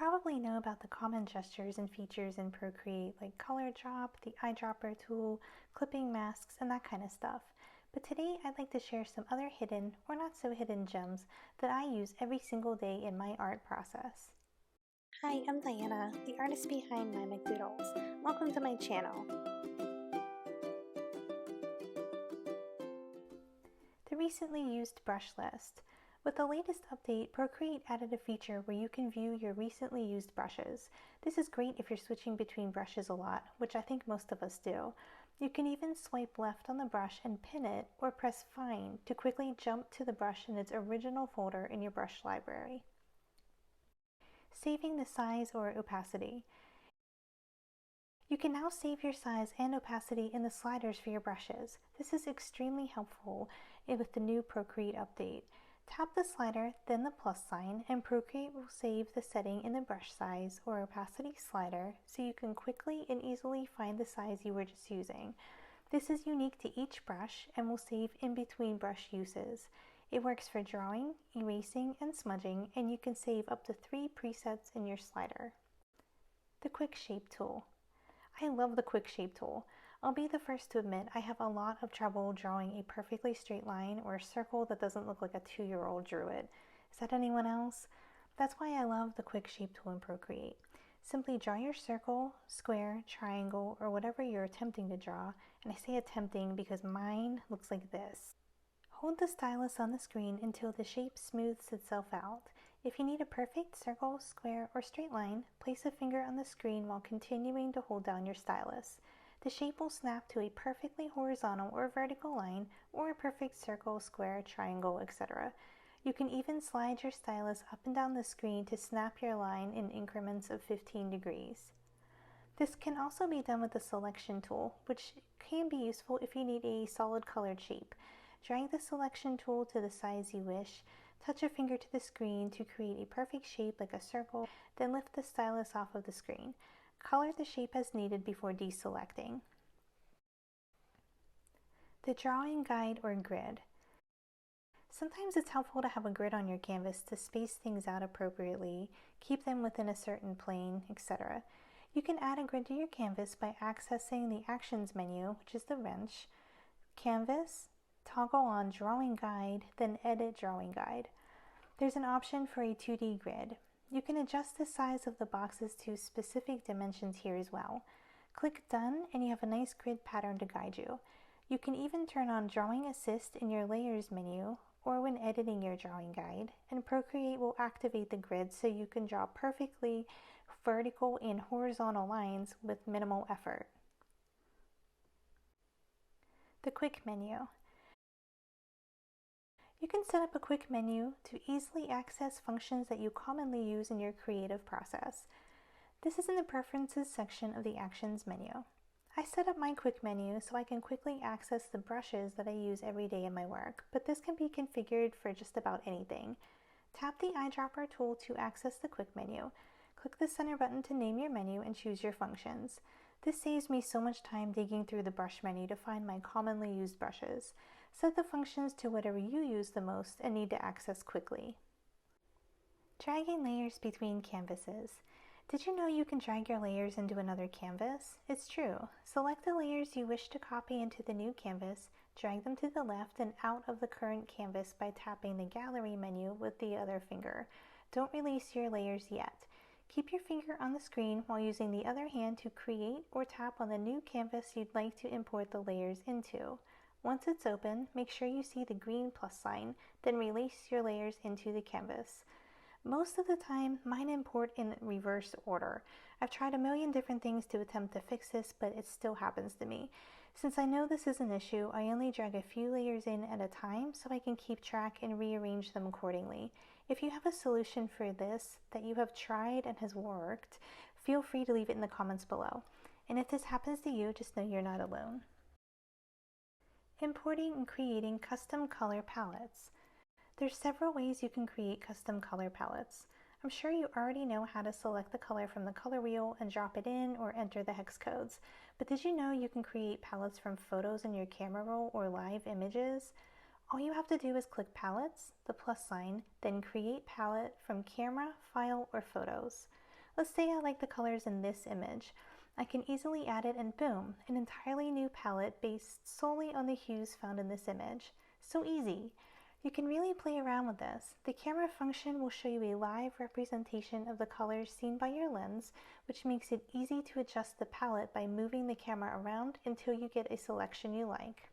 probably know about the common gestures and features in Procreate like color drop, the eyedropper tool, clipping masks, and that kind of stuff. But today I'd like to share some other hidden or not so hidden gems that I use every single day in my art process. Hi, I'm Diana, the artist behind MyMcDoodles. Welcome to my channel. The recently used brush list. With the latest update, Procreate added a feature where you can view your recently used brushes. This is great if you're switching between brushes a lot, which I think most of us do. You can even swipe left on the brush and pin it, or press Find to quickly jump to the brush in its original folder in your brush library. Saving the size or opacity. You can now save your size and opacity in the sliders for your brushes. This is extremely helpful with the new Procreate update. Tap the slider, then the plus sign, and Procreate will save the setting in the brush size or opacity slider so you can quickly and easily find the size you were just using. This is unique to each brush and will save in between brush uses. It works for drawing, erasing, and smudging, and you can save up to 3 presets in your slider. The Quick Shape tool. I love the Quick Shape tool. I'll be the first to admit I have a lot of trouble drawing a perfectly straight line or a circle that doesn't look like a 2-year-old drew it. Is that anyone else? That's why I love the Quick Shape tool in Procreate. Simply draw your circle, square, triangle, or whatever you're attempting to draw, and I say attempting because mine looks like this. Hold the stylus on the screen until the shape smooths itself out. If you need a perfect circle, square, or straight line, place a finger on the screen while continuing to hold down your stylus. The shape will snap to a perfectly horizontal or vertical line, or a perfect circle, square, triangle, etc. You can even slide your stylus up and down the screen to snap your line in increments of 15 degrees. This can also be done with the selection tool, which can be useful if you need a solid colored shape. Drag the selection tool to the size you wish, touch a finger to the screen to create a perfect shape like a circle, then lift the stylus off of the screen. Color the shape as needed before deselecting. The drawing guide or grid. Sometimes it's helpful to have a grid on your canvas to space things out appropriately, keep them within a certain plane, etc. You can add a grid to your canvas by accessing the Actions menu, which is the wrench, Canvas, toggle on Drawing Guide, then Edit Drawing Guide. There's an option for a 2D grid. You can adjust the size of the boxes to specific dimensions here as well. Click Done and you have a nice grid pattern to guide you. You can even turn on Drawing Assist in your Layers menu or when editing your drawing guide, and Procreate will activate the grid so you can draw perfectly vertical and horizontal lines with minimal effort. The Quick Menu. You can set up a quick menu to easily access functions that you commonly use in your creative process. This is in the Preferences section of the Actions menu. I set up my quick menu so I can quickly access the brushes that I use every day in my work, but this can be configured for just about anything. Tap the eyedropper tool to access the quick menu. Click the center button to name your menu and choose your functions. This saves me so much time digging through the brush menu to find my commonly used brushes. Set the functions to whatever you use the most and need to access quickly. Dragging layers between canvases. Did you know you can drag your layers into another canvas? It's true. Select the layers you wish to copy into the new canvas, drag them to the left and out of the current canvas by tapping the Gallery menu with the other finger. Don't release your layers yet. Keep your finger on the screen while using the other hand to create or tap on the new canvas you'd like to import the layers into. Once it's open, make sure you see the green plus sign, then release your layers into the canvas. Most of the time, mine import in reverse order. I've tried a million different things to attempt to fix this, but it still happens to me. Since I know this is an issue, I only drag a few layers in at a time so I can keep track and rearrange them accordingly. If you have a solution for this that you have tried and has worked, feel free to leave it in the comments below. And if this happens to you, just know you're not alone. Importing and creating custom color palettes. There's several ways you can create custom color palettes. I'm sure you already know how to select the color from the color wheel and drop it in or enter the hex codes. But did you know you can create palettes from photos in your camera roll or live images? All you have to do is click Palettes, the plus sign, then Create Palette from Camera, File, or Photos. Let's say I like the colors in this image. I can easily add it and boom, an entirely new palette based solely on the hues found in this image. So easy. You can really play around with this. The camera function will show you a live representation of the colors seen by your lens, which makes it easy to adjust the palette by moving the camera around until you get a selection you like.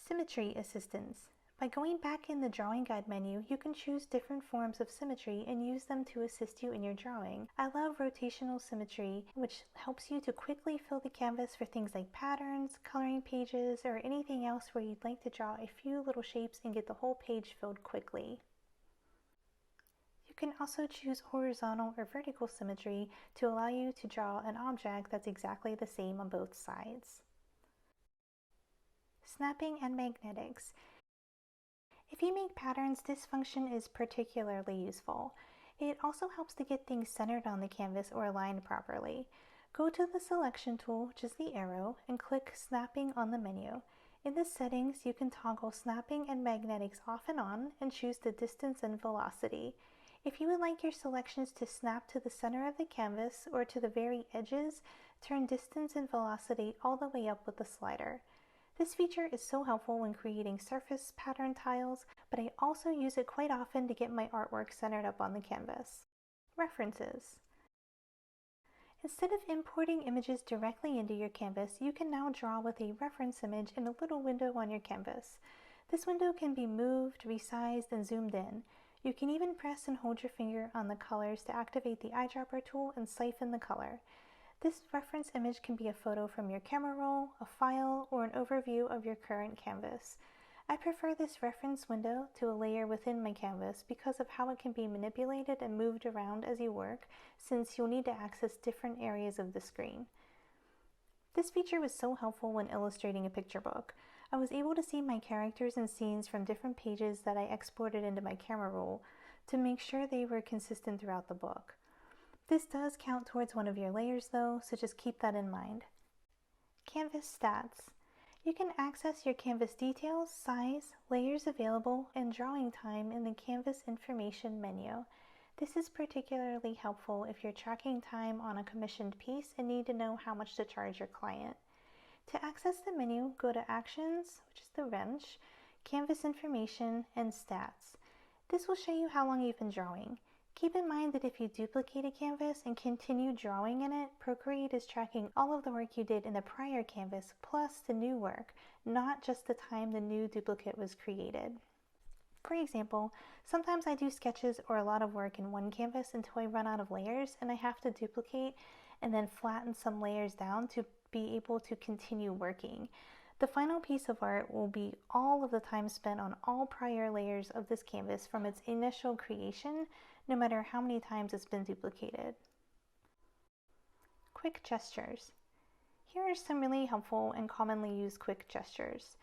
Symmetry assistance. By going back in the drawing guide menu, you can choose different forms of symmetry and use them to assist you in your drawing. I love rotational symmetry, which helps you to quickly fill the canvas for things like patterns, coloring pages, or anything else where you'd like to draw a few little shapes and get the whole page filled quickly. You can also choose horizontal or vertical symmetry to allow you to draw an object that's exactly the same on both sides. Snapping and magnetics. If you make patterns, this function is particularly useful. It also helps to get things centered on the canvas or aligned properly. Go to the selection tool, which is the arrow, and click snapping on the menu. In the settings, you can toggle snapping and magnetics off and on and choose the distance and velocity. If you would like your selections to snap to the center of the canvas or to the very edges, turn distance and velocity all the way up with the slider. This feature is so helpful when creating surface pattern tiles, but I also use it quite often to get my artwork centered up on the canvas. References. Instead of importing images directly into your canvas, you can now draw with a reference image in a little window on your canvas. This window can be moved, resized, and zoomed in. You can even press and hold your finger on the colors to activate the eyedropper tool and siphon the color. This reference image can be a photo from your camera roll, a file, or an overview of your current canvas. I prefer this reference window to a layer within my canvas because of how it can be manipulated and moved around as you work, since you'll need to access different areas of the screen. This feature was so helpful when illustrating a picture book. I was able to see my characters and scenes from different pages that I exported into my camera roll to make sure they were consistent throughout the book. This does count towards one of your layers though, so just keep that in mind. Canvas stats. You can access your canvas details, size, layers available, and drawing time in the Canvas information menu. This is particularly helpful if you're tracking time on a commissioned piece and need to know how much to charge your client. To access the menu, go to Actions, which is the wrench, Canvas information, and Stats. This will show you how long you've been drawing. Keep in mind that if you duplicate a canvas and continue drawing in it, Procreate is tracking all of the work you did in the prior canvas plus the new work, not just the time the new duplicate was created. For example, sometimes I do sketches or a lot of work in one canvas until I run out of layers and I have to duplicate and then flatten some layers down to be able to continue working. The final piece of art will be all of the time spent on all prior layers of this canvas from its initial creation, no matter how many times it's been duplicated. Quick gestures. Here are some really helpful and commonly used quick gestures.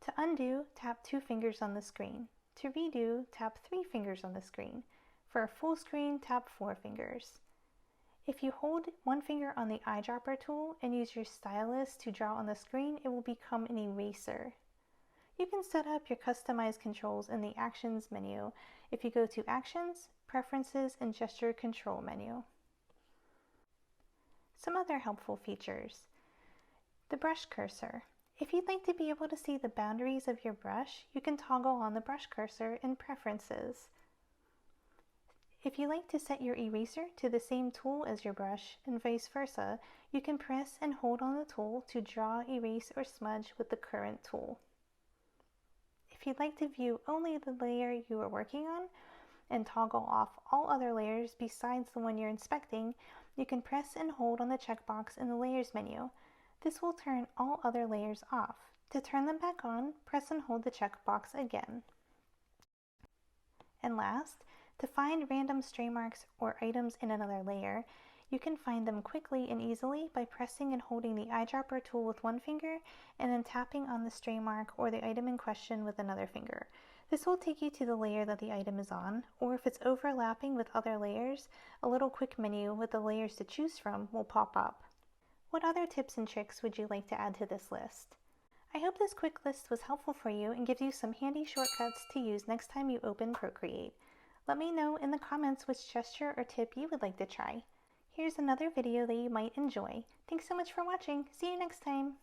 To undo, tap 2 fingers on the screen. To redo, tap 3 fingers on the screen. For a full screen, tap 4 fingers. If you hold one finger on the eyedropper tool and use your stylus to draw on the screen, it will become an eraser. You can set up your customized controls in the Actions menu if you go to Actions, Preferences, and Gesture Control menu. Some other helpful features. The brush cursor. If you'd like to be able to see the boundaries of your brush, you can toggle on the brush cursor in Preferences. If you like to set your eraser to the same tool as your brush and vice versa, you can press and hold on the tool to draw, erase, or smudge with the current tool. If you'd like to view only the layer you are working on and toggle off all other layers besides the one you're inspecting, you can press and hold on the checkbox in the Layers menu. This will turn all other layers off. To turn them back on, press and hold the checkbox again. And last, to find random stray marks or items in another layer, you can find them quickly and easily by pressing and holding the eyedropper tool with one finger and then tapping on the stray mark or the item in question with another finger. This will take you to the layer that the item is on, or if it's overlapping with other layers, a little quick menu with the layers to choose from will pop up. What other tips and tricks would you like to add to this list? I hope this quick list was helpful for you and gives you some handy shortcuts to use next time you open Procreate. Let me know in the comments which gesture or tip you would like to try. Here's another video that you might enjoy. Thanks so much for watching. See you next time.